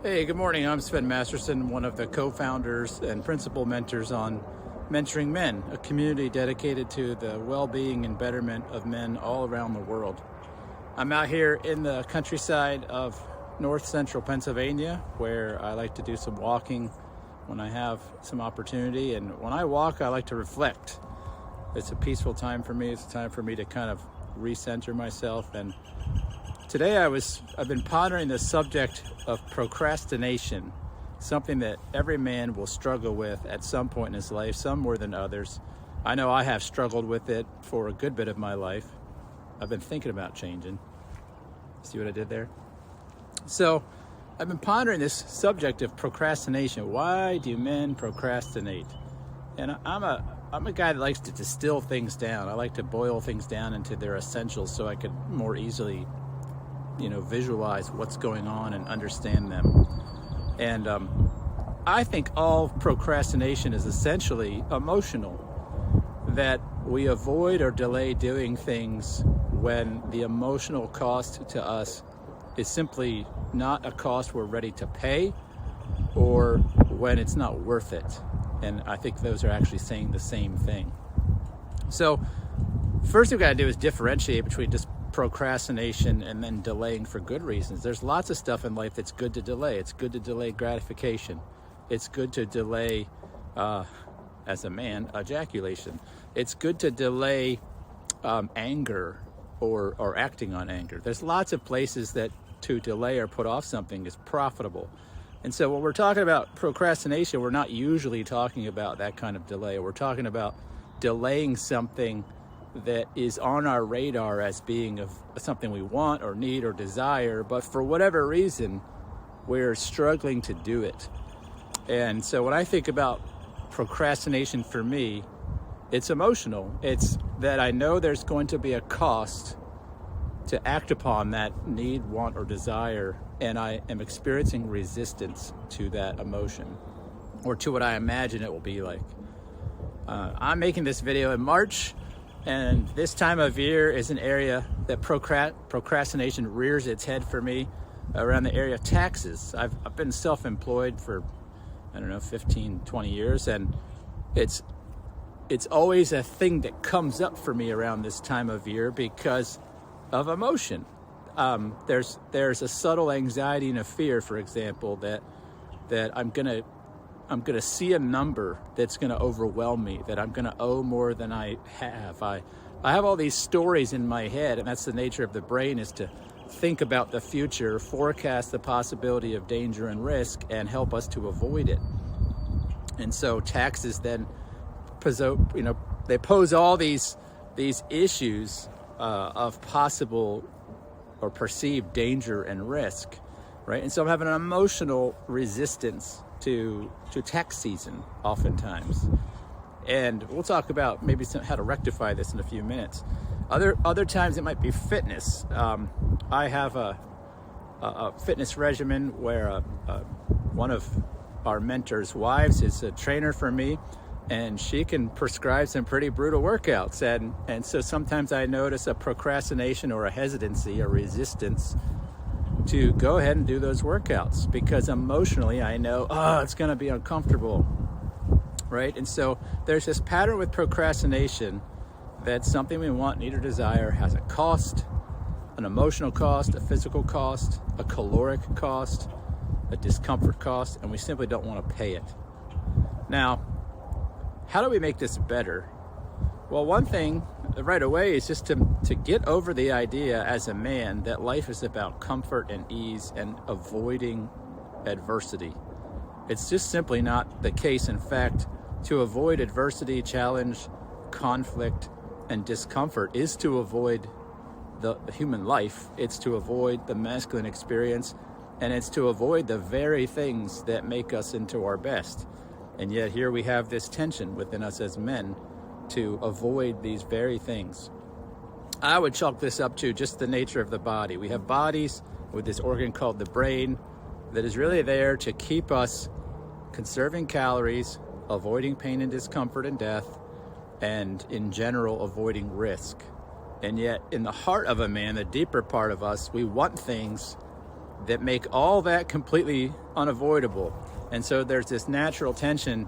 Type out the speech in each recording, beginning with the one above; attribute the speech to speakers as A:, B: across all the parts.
A: Hey, good morning. I'm Sven Masterson, one of the co-founders and principal mentors on Mentoring Men, a community dedicated to the well-being and betterment of men all around the world. I'm out here in the countryside of north central Pennsylvania, where I like to do some walking when I have some opportunity. And when I walk, I like to reflect. It's a peaceful time for me. It's a time for me to kind of recenter myself. And today I've been pondering the subject of procrastination, something that every man will struggle with at some point in his life, some more than others. I know I have struggled with it for a good bit of my life. I've been thinking about changing. See what I did there? So I've been pondering this subject of procrastination. Why do men procrastinate? And I'm a guy that likes to distill things down. I like to boil things down into their essentials so I could more easily visualize what's going on and understand them. And I think all procrastination is essentially emotional, that we avoid or delay doing things when the emotional cost to us is simply not a cost we're ready to pay, or when it's not worth it. And I think those are actually saying the same thing. So first thing we got to do is differentiate between just procrastination and then delaying for good reasons. There's lots of stuff in life that's good to delay. It's good to delay gratification. It's good to delay, as a man, ejaculation. It's good to delay anger or acting on anger. There's lots of places that to delay or put off something is profitable. And so when we're talking about procrastination, we're not usually talking about that kind of delay. We're talking about delaying something that is on our radar as being of something we want or need or desire, but for whatever reason, we're struggling to do it. And so when I think about procrastination for me, it's emotional. It's that I know there's going to be a cost to act upon that need, want, or desire, and I am experiencing resistance to that emotion, or to what I imagine it will be like. I'm making this video in March, and this time of year is an area that procrastination rears its head for me, around the area of taxes. I've been self-employed for, 15, 20 years, and it's always a thing that comes up for me around this time of year because of emotion. There's a subtle anxiety and a fear, for example, that I'm gonna see a number that's gonna overwhelm me, that I'm gonna owe more than I have. I have all these stories in my head, and that's the nature of the brain, is to think about the future, forecast the possibility of danger and risk, and help us to avoid it. And so taxes then they pose all these issues of possible or perceived danger and risk, right? And so I'm having an emotional resistance to tax season oftentimes. And we'll talk about maybe how to rectify this in a few minutes. Other times it might be fitness. I have a fitness regimen where one of our mentors' wives is a trainer for me, and she can prescribe some pretty brutal workouts. And so sometimes I notice a procrastination or a hesitancy, a resistance to go ahead and do those workouts, because emotionally I know, it's going to be uncomfortable, right? And so there's this pattern with procrastination that something we want, need, or desire has a cost, an emotional cost, a physical cost, a caloric cost, a discomfort cost, and we simply don't want to pay it. Now, how do we make this better? Well, one thing right away is just to get over the idea as a man that life is about comfort and ease and avoiding adversity. It's just simply not the case. In fact, to avoid adversity, challenge, conflict, and discomfort is to avoid the human life. It's to avoid the masculine experience, and it's to avoid the very things that make us into our best. And yet here we have this tension within us as men to avoid these very things. I would chalk this up to just the nature of the body. We have bodies with this organ called the brain that is really there to keep us conserving calories, avoiding pain and discomfort and death, and in general avoiding risk. And yet in the heart of a man, the deeper part of us, we want things that make all that completely unavoidable. And so there's this natural tension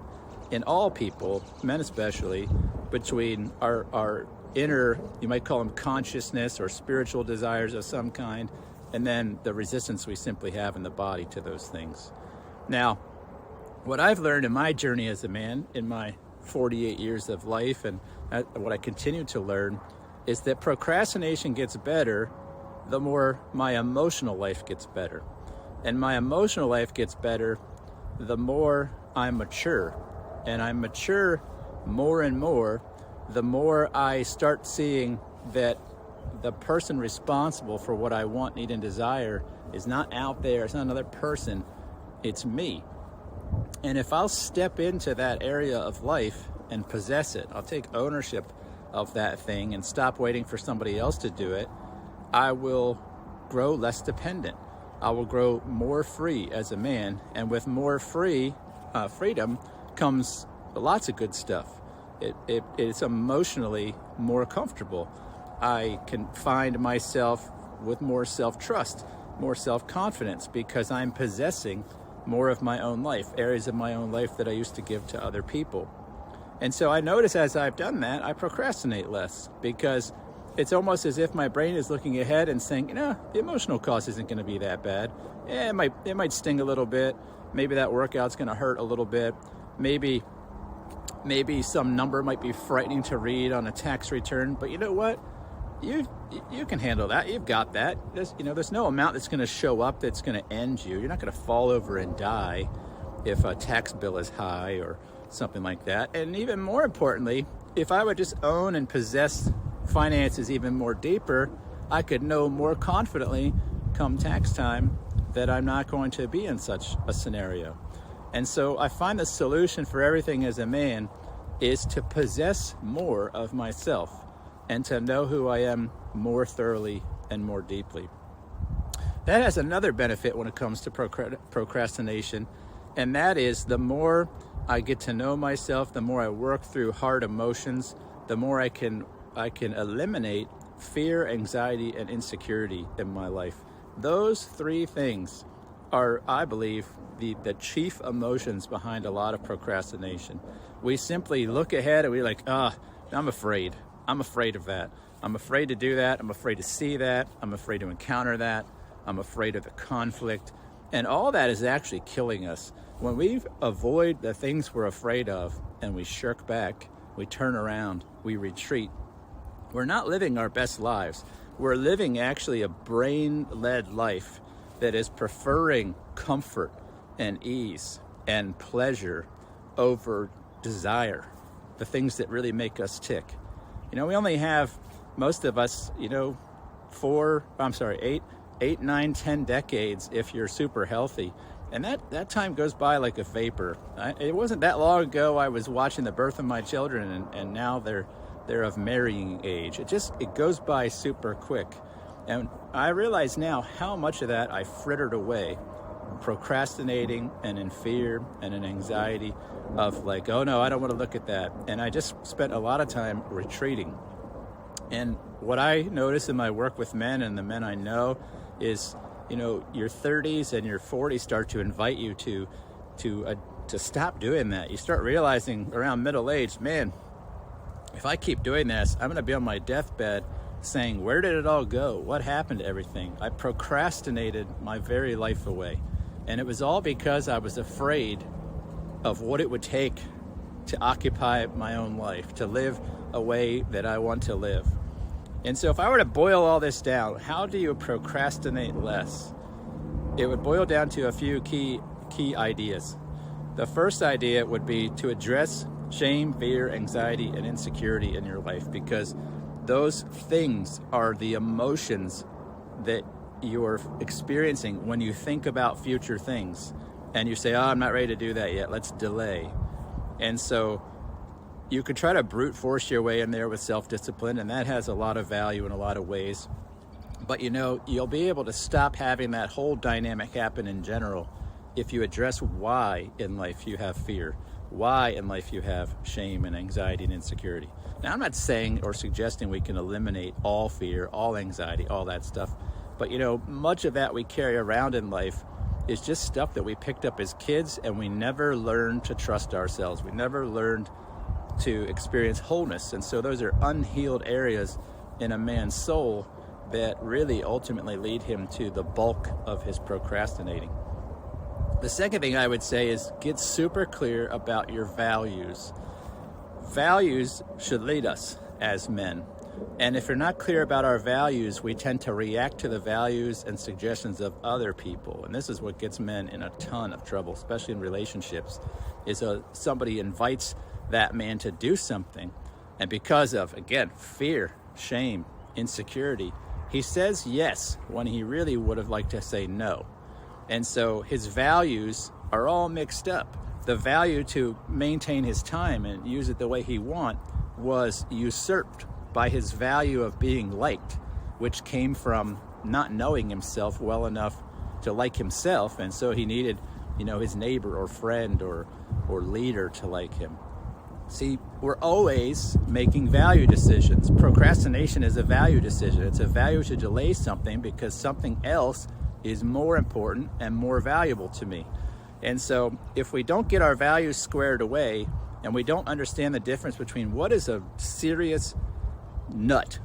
A: in all people, men especially, between our inner, you might call them consciousness or spiritual desires of some kind, and then the resistance we simply have in the body to those things. Now, what I've learned in my journey as a man, in my 48 years of life, and what I continue to learn, is that procrastination gets better the more my emotional life gets better. And my emotional life gets better the more I mature. And I mature more and more the more I start seeing that the person responsible for what I want, need, and desire is not out there, it's not another person, it's me. And if I'll step into that area of life and possess it, I'll take ownership of that thing and stop waiting for somebody else to do it, I will grow less dependent. I will grow more free as a man, and with more freedom comes lots of good stuff. It's emotionally more comfortable. I can find myself with more self-trust, more self-confidence, because I'm possessing more of my own life, areas of my own life that I used to give to other people. And so I notice as I've done that, I procrastinate less, because it's almost as if my brain is looking ahead and saying, the emotional cost isn't going to be that bad. It might sting a little bit. Maybe that workout's going to hurt a little bit. Maybe some number might be frightening to read on a tax return, but you know what? You can handle that. You've got that. There's no amount that's going to show up that's going to end you. You're not going to fall over and die if a tax bill is high or something like that. And even more importantly, if I would just own and possess finances even more deeper, I could know more confidently come tax time that I'm not going to be in such a scenario. And so I find the solution for everything as a man is to possess more of myself and to know who I am more thoroughly and more deeply. That has another benefit when it comes to procrastination, and that is the more I get to know myself, the more I work through hard emotions, the more I can eliminate fear, anxiety, and insecurity in my life. Those three things are, I believe, the chief emotions behind a lot of procrastination. We simply look ahead and we're like, I'm afraid. I'm afraid of that. I'm afraid to do that. I'm afraid to see that. I'm afraid to encounter that. I'm afraid of the conflict. And all that is actually killing us. When we avoid the things we're afraid of and we shirk back, we turn around, we retreat, we're not living our best lives. We're living actually a brain-led life that is preferring comfort and ease and pleasure over desire, the things that really make us tick. We only have, most of us, 8, 9, 10 decades if you're super healthy. And that time goes by like a vapor. It wasn't that long ago I was watching the birth of my children, and now they're of marrying age. It goes by super quick. And I realize now how much of that I frittered away, procrastinating and in fear and in anxiety of like, oh no, I don't want to look at that. And I just spent a lot of time retreating. And what I notice in my work with men and the men I know is, your 30s and your 40s start to invite you to stop doing that. You start realizing around middle age, man, if I keep doing this, I'm going to be on my deathbed saying, where did it all go? What happened to everything? I procrastinated my very life away. And it was all because I was afraid of what it would take to occupy my own life, to live a way that I want to live. And so if I were to boil all this down, how do you procrastinate less? It would boil down to a few key ideas. The first idea would be to address shame, fear, anxiety, and insecurity in your life, because those things are the emotions that you're experiencing when you think about future things and you say, I'm not ready to do that yet, let's delay. And so you could try to brute force your way in there with self-discipline, and that has a lot of value in a lot of ways. But you'll be able to stop having that whole dynamic happen in general if you address why in life you have fear, why in life you have shame and anxiety and insecurity. Now, I'm not saying or suggesting we can eliminate all fear, all anxiety, all that stuff, But much of that we carry around in life is just stuff that we picked up as kids, and we never learned to trust ourselves. We never learned to experience wholeness. And so those are unhealed areas in a man's soul that really ultimately lead him to the bulk of his procrastinating. The second thing I would say is get super clear about your values. Values should lead us as men. And if we're not clear about our values, we tend to react to the values and suggestions of other people. And this is what gets men in a ton of trouble, especially in relationships, is somebody invites that man to do something. And because of, again, fear, shame, insecurity, he says yes when he really would have liked to say no. And so his values are all mixed up. The value to maintain his time and use it the way he wants was usurped by his value of being liked, which came from not knowing himself well enough to like himself. And so he needed, his neighbor or friend or leader to like him. See, we're always making value decisions. Procrastination is a value decision. It's a value to delay something because something else is more important and more valuable to me. And so if we don't get our values squared away and we don't understand the difference between what is a serious nut,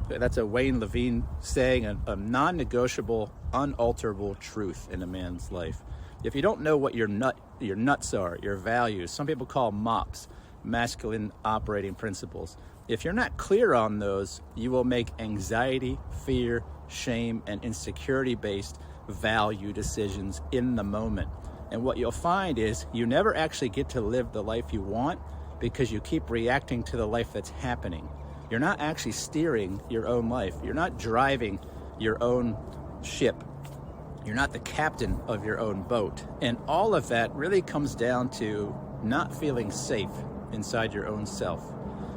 A: that's a Wayne Levine saying, a non-negotiable, unalterable truth in a man's life. If you don't know what your nuts are, your values, some people call MOPs, masculine operating principles. If you're not clear on those, you will make anxiety, fear, shame, and insecurity-based value decisions in the moment. And what you'll find is you never actually get to live the life you want because you keep reacting to the life that's happening. You're not actually steering your own life. You're not driving your own ship. You're not the captain of your own boat. And all of that really comes down to not feeling safe inside your own self.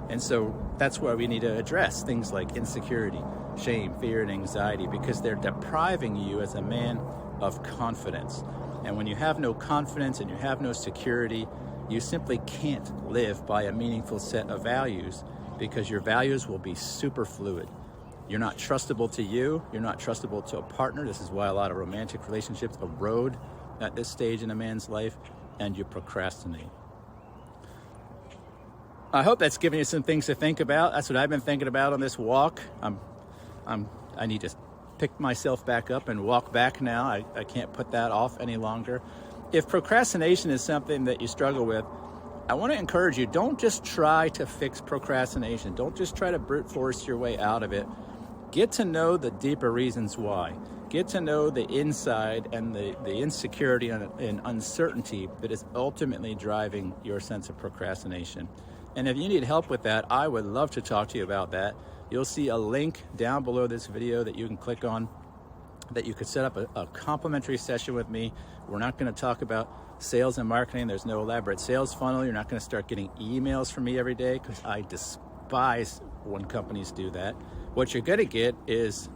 A: And so that's where we need to address things like insecurity, shame, fear, and anxiety, because they're depriving you as a man of confidence. And when you have no confidence and you have no security, you simply can't live by a meaningful set of values, because your values will be super fluid. You're not trustable to you. You're not trustable to a partner. This is why a lot of romantic relationships erode at this stage in a man's life, and you procrastinate. I hope that's given you some things to think about. That's what I've been thinking about on this walk. I need to pick myself back up and walk back now. I can't put that off any longer. If procrastination is something that you struggle with, I want to encourage you, don't just try to fix procrastination. Don't just try to brute force your way out of it. Get to know the deeper reasons why. Get to know the inside and the insecurity and uncertainty that is ultimately driving your sense of procrastination. And if you need help with that, I would love to talk to you about that. You'll see a link down below this video that you can click on, that you could set up a complimentary session with me. We're not going to talk about sales and marketing. There's no elaborate sales funnel. You're not going to start getting emails from me every day, because I despise when companies do that. What you're going to get is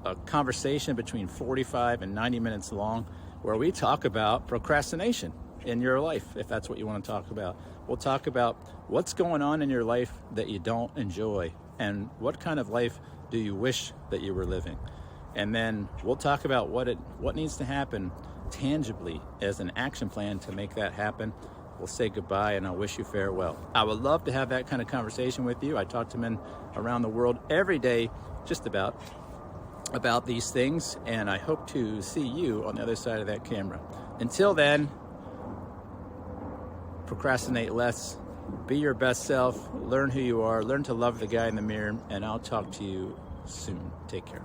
A: a conversation between 45 and 90 minutes long where we talk about procrastination in your life, if that's what you want to talk about. We'll talk about what's going on in your life that you don't enjoy, and what kind of life do you wish that you were living. And then we'll talk about what needs to happen tangibly as an action plan to make that happen. We'll say goodbye, and I'll wish you farewell. I would love to have that kind of conversation with you. I talk to men around the world every day just about these things, and I hope to see you on the other side of that camera. Until then, procrastinate less, be your best self, learn who you are, learn to love the guy in the mirror, and I'll talk to you soon. Take care.